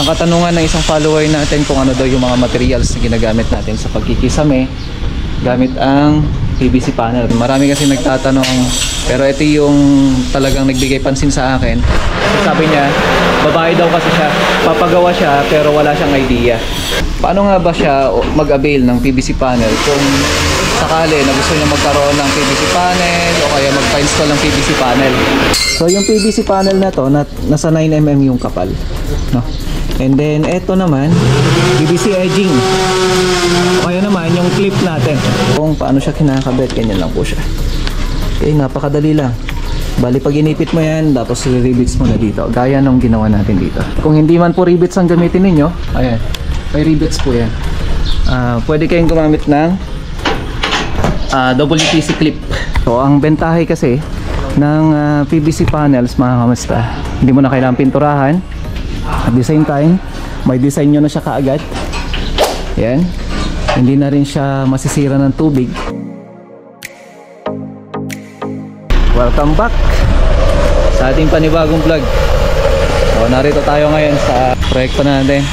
Ang katanungan ng isang follower natin kung ano daw yung mga materials na ginagamit natin sa pagkikisame gamit ang PVC panel. Marami kasi nagtatanong, pero ito yung talagang nagbigay pansin sa akin. Sabi niya, babae daw kasi siya, papagawa siya pero wala siyang idea. Paano nga ba siya mag-avail ng PVC panel kung sakali na gusto niya magkaroon ng PVC panel o kaya magpa-install ng PVC panel? So yung PVC panel na to, nasa 9mm yung kapal, no? And then ito naman, PVC edging. O kaya naman yung clip natin. Kung paano siya kinakabit, ganyan lang po siya. Okay, napakadali lang. Bali pag inipit mo yan, tapos rivets mo na dito. Gaya nung ginawa natin dito. Kung hindi man po rivets ang gamitin ninyo, ayan, may rivets po yan. Pwede kayong gumamit ng WPC clip. So ang bentahe kasi ng PVC panels, mga kamasta, hindi mo na kailangan pinturahan. At the same time, may design nyo na siya kaagad. Yan. Hindi na rin siya masisira ng tubig. Welcome back sa ating panibagong vlog. So narito tayo ngayon sa proyekto natin.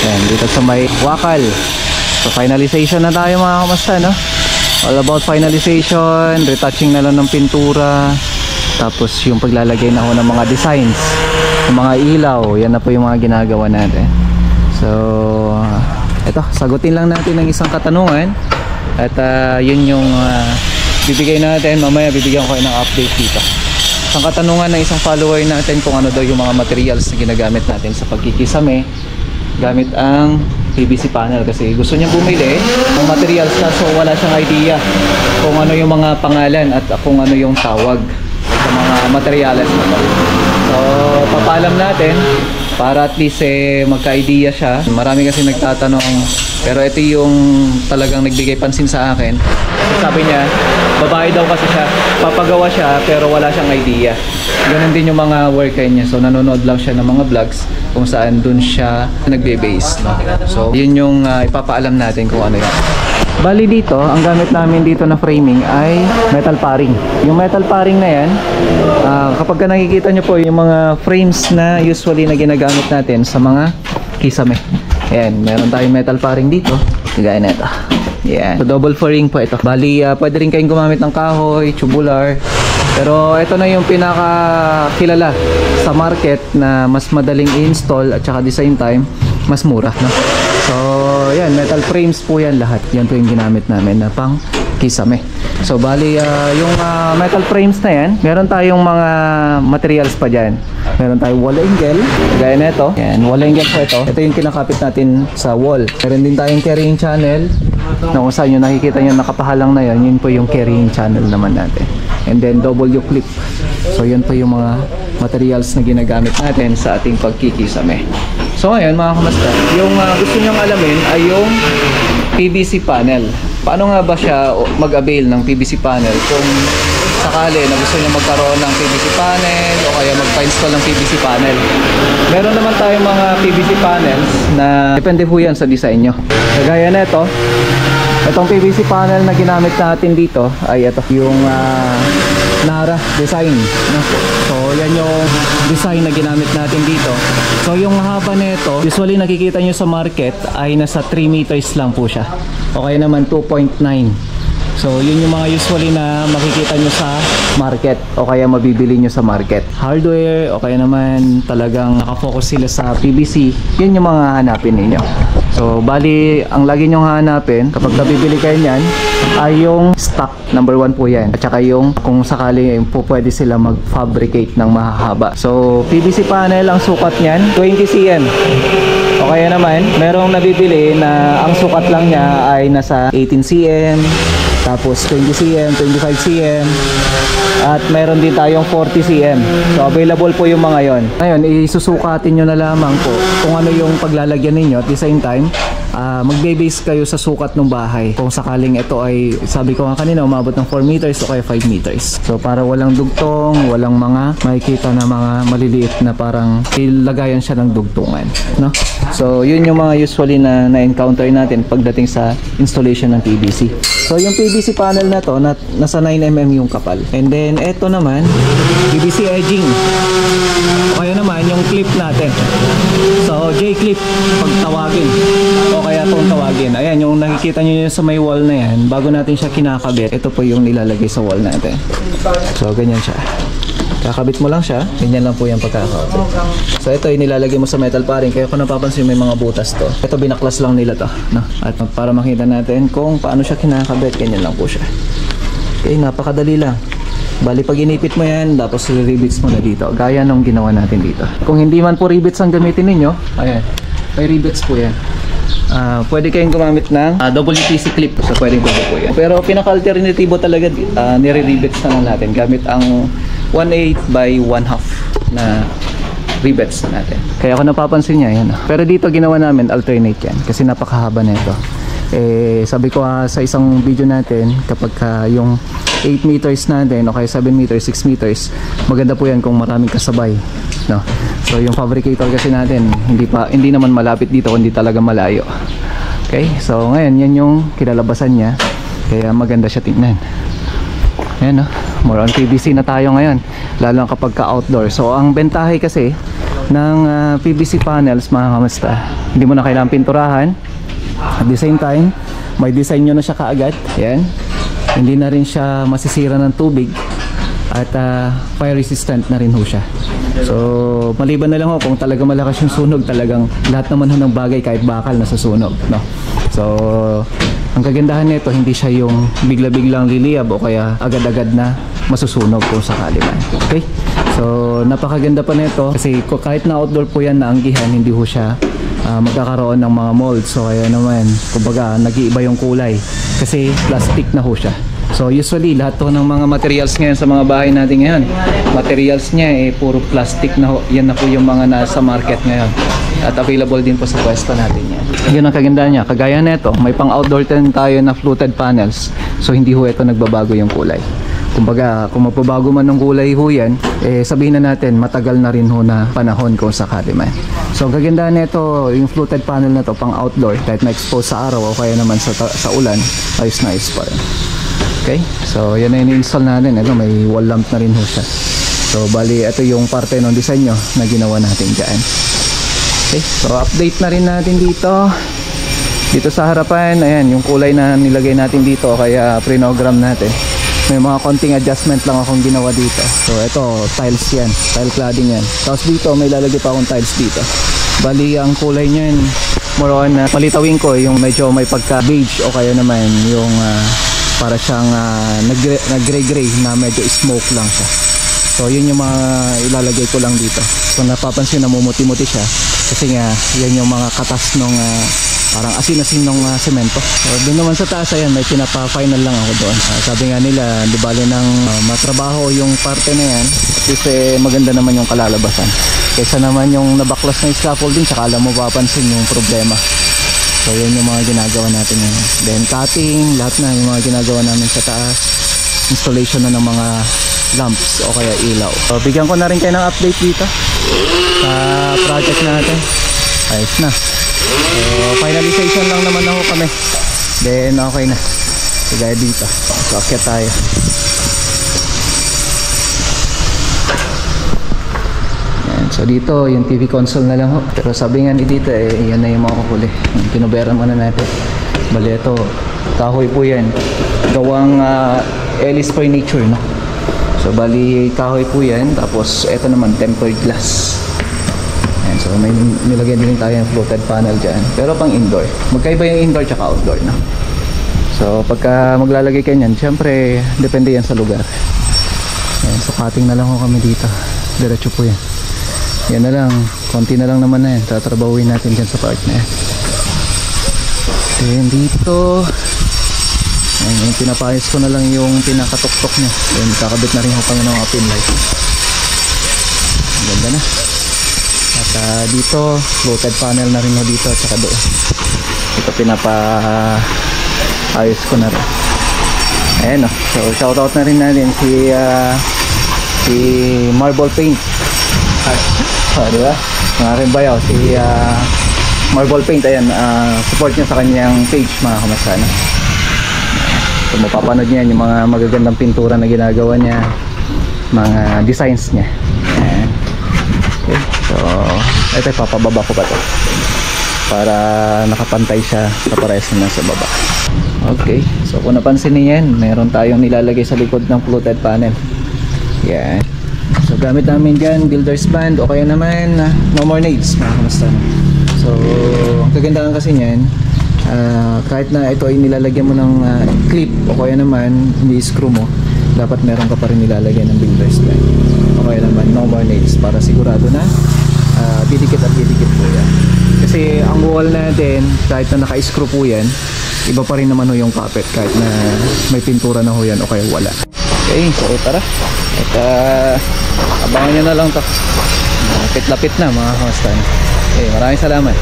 Yan, dito sa may Wakal. So finalization na tayo, mga kamasta, no? All about finalization, retouching na lang ng pintura, tapos yung paglalagay na ho ng mga designs, yung mga ilaw, yan na po yung mga ginagawa natin. So eto, sagutin lang natin ng isang katanungan. At yun yung bibigay natin. Mamaya bibigyan ko kayo ng update dito. Ang katanungan ng isang follower natin kung ano daw yung mga materials na ginagamit natin sa pagkikisame gamit ang PVC panel, kasi gusto niya bumili ng materials kaso wala siyang idea kung ano yung mga pangalan at kung ano yung tawag sa mga materials na to. So papaalam natin para at least magka-idea siya. Marami kasi nagtatanong, pero ito yung talagang nagbigay pansin sa akin. Sabi niya, babae daw kasi siya, papagawa siya pero wala siyang idea. Ganun din yung mga worker niya. So nanonood lang siya ng mga vlogs kung saan dun siya nagbe-base, no? So yun yung ipapaalam natin kung ano yan. Bali dito, ang gamit namin dito na framing ay metal paring. Yung metal paring na yan, kapag nakikita nyo po yung mga frames na usually na ginagamit natin sa mga kisame. Ayan, meron tayong metal paring dito. Kagaya na ito. Ayan. So double fairing po ito. Bali, pwede rin kayong gumamit ng kahoy, tubular. Pero ito na yung pinakakilala sa market na mas madaling i-install at saka at the same time, mas mura, no? So, yan, metal frames po yan lahat. Yan po yung ginamit namin na pang kisame. So, bali, yung metal frames na yan, meron tayong mga materials pa dyan. Meron tayong wall angle, gaya na ito. Yan, wall angle po ito. Ito yung kinakapit natin sa wall. Meron din tayong carrying channel, na kung saan yung nakikita nyo nakapahalang na yun, yun po yung carrying channel naman natin. And then, W clip. So, yun po yung mga materials na ginagamit natin sa ating pagkikisame. So ngayon, mga kamasta, yung gusto nyong alamin ay yung PVC panel. Paano nga ba siya mag-avail ng PVC panel kung sakali na gusto nyo magkaroon ng PVC panel o kaya magpa-install ng PVC panel? Meron naman tayong mga PVC panels na depende po yan sa design nyo. Kagaya na ito, itong PVC panel na ginamit natin dito ay ito, yung Nara design, no? So yan yung design na ginamit natin dito. So yung haba nito, usually nakikita nyo sa market ay nasa 3 meters lang po siya, o kaya naman 2.9. So yun yung mga usually na makikita nyo sa market o kaya mabibili nyo sa market. Hardware o kaya naman talagang nakafocus sila sa PVC, yun yung mga hanapin ninyo. So bali, ang lagi nyong hanapin kapag nabibili kayo nyan ay yung stock, number 1 po yan. At saka yung kung sakali po pwede sila mag-fabricate ng mahahaba. So PVC panel, ang sukat nyan 20 cm. O kaya naman merong nabibili na ang sukat lang niya ay nasa 18 cm, tapos 20 cm, 25 cm, at meron din tayong 40 cm. So available po yung mga yon. Ngayon, isusukatin nyo na lamang po kung ano yung paglalagyan ninyo. At the same time, magbe-base kayo sa sukat ng bahay. Kung sakaling ito ay, sabi ko nga kanina, umabot ng 4 meters o kaya 5 meters. So para walang dugtong, walang mga makikita na mga maliliit na parang ilagayan siya ng dugtungan, no? So yun yung mga usually na na-encounter natin pagdating sa installation ng PVC. So yung PVC panel na to, nasa 9mm yung kapal. And then ito naman, PVC edging. O kaya naman yung clip natin. So J-clip pag tawagin. O kaya itong tawagin. Ayan, yung nakikita nyo sa may wall na yan, bago natin siya kinakabit, ito po yung nilalagay sa wall natin. So ganyan siya. Kakabit mo lang siya, ganyan lang po yung pagkakabit. So ito yung nilalagay mo sa metal paring, kaya kung napapansin may mga butas to. Ito binaklas lang nila to, no? At para makita natin kung paano siya kinakabit, ganyan lang po siya. Okay, napakadali lang. Bali pag inipit mo yan, tapos rivets mo na dito, gaya nung ginawa natin dito. Kung hindi man po rivets ang gamitin ninyo, ayan, may rivets po yan. Pwede kayong gumamit ng WPC clip, so pwede po yan. Pero pinaka-alternatibo talaga, nire-rivets na lang natin gamit ang 1/8 by 1/2 na rivets natin. Kaya kung napapansin niya, yan. Pero dito ginawa namin alternate yan kasi napakahaba na ito. Sabi ko sa isang video natin, kapag yung 8 meters natin o kaya 7 meters, 6 meters, maganda po yan kung maraming kasabay, no? So yung fabricator kasi natin hindi naman malapit dito kundi talaga malayo. Okay, so ngayon yan yung kinalabasan niya, kaya maganda siya tingnan. Ayan, no? More on PVC na tayo ngayon, lalo kapag ka-outdoor. So ang bentahe kasi ng PVC panels, mga kamusta, hindi mo na kailangan pinturahan. At the same time, may design nyo na siya kaagad. Ayan, hindi na rin siya masisira ng tubig. At fire resistant na rin ho siya. So maliban na lang ho kung talaga malakas yung sunog, talagang lahat naman ho ng bagay kahit bakal na susunog, no? So ang kagandahan nito, hindi siya yung bigla-biglang liliyab o kaya agad-agad na masusunog kung sakali man. Okay? So napakaganda pa nito kasi kahit na outdoor po yan na anggihan, hindi ho siya magkakaroon ng mga mold. So kaya naman, kumbaga nag-iiba yung kulay kasi plastic na ho siya. So usually lahat to ng mga materials ngayon sa mga bahay natin ngayon, materials niya puro plastic na ho. Yan na po yung mga nasa market ngayon. At available din po sa pwesto natin yan. Yun ang kagandahan niya. Kagaya nito, may pang outdoor din tayo na fluted panels. So hindi ho ito nagbabago yung kulay. Kumbaga, kung magbabago man ng kulay ho yan, sabihin na natin matagal na rin ho na panahon kung sakali man. So kagandahan nito, yung fluted panel na to pang outdoor, kahit ma-expose sa araw o kaya naman sa ulan, ayos na ayos pa rin. Okay, so yan na in-install natin. Ito, may wall lamp na rin ho siya. So bali, ito yung parte ng design nyo na ginawa natin dyan. Okay, so update na rin natin dito sa harapan. Ayan, yung kulay na nilagay natin dito, kaya prinogram natin. May mga konting adjustment lang akong ginawa dito. So ito, tiles yan, tile cladding yan. Tapos dito, may lalagay pa akong tiles dito. Bali, ang kulay nyan, more on, palitawin ko yung medyo may pagka beige o kaya naman yung para siyang nag-gray-gray na medyo smoke lang siya. So yun yung mga ilalagay ko lang dito. So napapansin, namumuti-muti siya kasi nga yan yung mga katas nung parang asin-asin ng semento. So doon naman sa taas, ayan, may pinapa-final lang ako doon. Sabi nga nila, di bali nang matrabaho yung parte na yan kasi maganda naman yung kalalabasan. Kaysa naman yung nabaklas na scaffolding, saka alam mo papansin yung problema. So yun yung mga ginagawa natin ngayon. Then cutting, lahat na yung mga ginagawa namin sa taas. Installation na ng mga lamps o kaya ilaw. So bigyan ko na rin kayo ng update dito sa project natin. Ayos na. So finalization lang naman ako kami. Then okay na. So gaya dito. So akyat tayo. So dito, yung TV console na lang ho. Pero sabi nga ni dito, yan na yung mga kukuli. Pinuberan muna natin. Bali ito, kahoy po yan. Gawang Ellis Furniture, no? So bali, kahoy po yan. Tapos ito naman, tempered glass. Ayan, so may nilagyan din tayo ng fluted panel dyan. Pero pang indoor. Magkaiba yung indoor tsaka outdoor, no? So pagka maglalagay kayo nyan, syempre, depende yan sa lugar. Ayan, so cutting na lang ho kami dito. Diretso po yan. Yan na lang, konti na lang naman na yan. Tatrabahuin natin dyan sa part na yan. Then dito, yung pinapayos ko na lang yung pinakatuktok nya. Then kakabit na rin ako ng mga pin light. Ganda na. At dito, fluted panel na rin mo dito at saka doon. Ito pinapayos ko na rin. Ayan o. So shoutout na rin natin si Marble Paint. Diba? Mga aking bayaw, si Marble Paint, ayan, support nyo sa kanyang page, mga kamasana. So mapapanood niya yung mga magagandang pintura na ginagawa niya, mga designs niya. Ayan. Okay, so ito papababa ko pa to para nakapantay siya sa pares na sa baba. Okay, so kung napansin niyo yan, meron tayong nilalagay sa likod ng fluted panel. Yan. So gamit namin dyan builder's band o kaya naman no more nails, mga kamusta. So ang kagandahan kasi niyan, kahit na ito ay nilalagyan mo ng clip o kaya naman ni-screw mo, dapat meron ka pa rin nilalagyan ng builder's band o kaya naman no more nails para sigurado na didikit at didikit po yan. Kasi ang wall natin, kahit na naka-screw po yan, iba pa rin naman ho yung carpet kahit na may pintura na ho yan o kaya wala. Okay, so tara at abangan nyo na lang to. Lapit-lapit na mga kamastan. Okay, maraming salamat.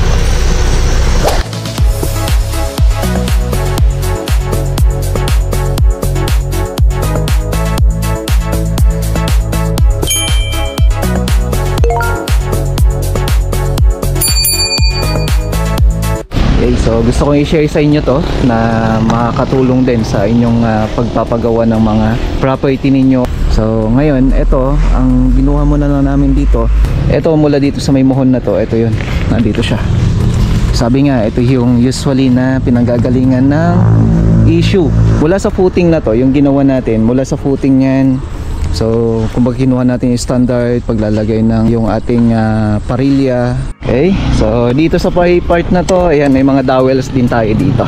Okay, so gusto kong i-share sa inyo to na makakatulong din sa inyong pagpapagawa ng mga property ninyo. So ngayon, ito ang ginuha muna lang namin dito. Ito mula dito sa may mohon na to, ito yun, nandito siya. Sabi nga, ito yung usually na pinanggagalingan ng issue. Mula sa footing na to, yung ginawa natin, mula sa footing yan. So kung kinuha natin yung standard paglalagay ng yung ating parilya. Okay, so dito sa part na to, ayan, may mga dowels din tayo dito.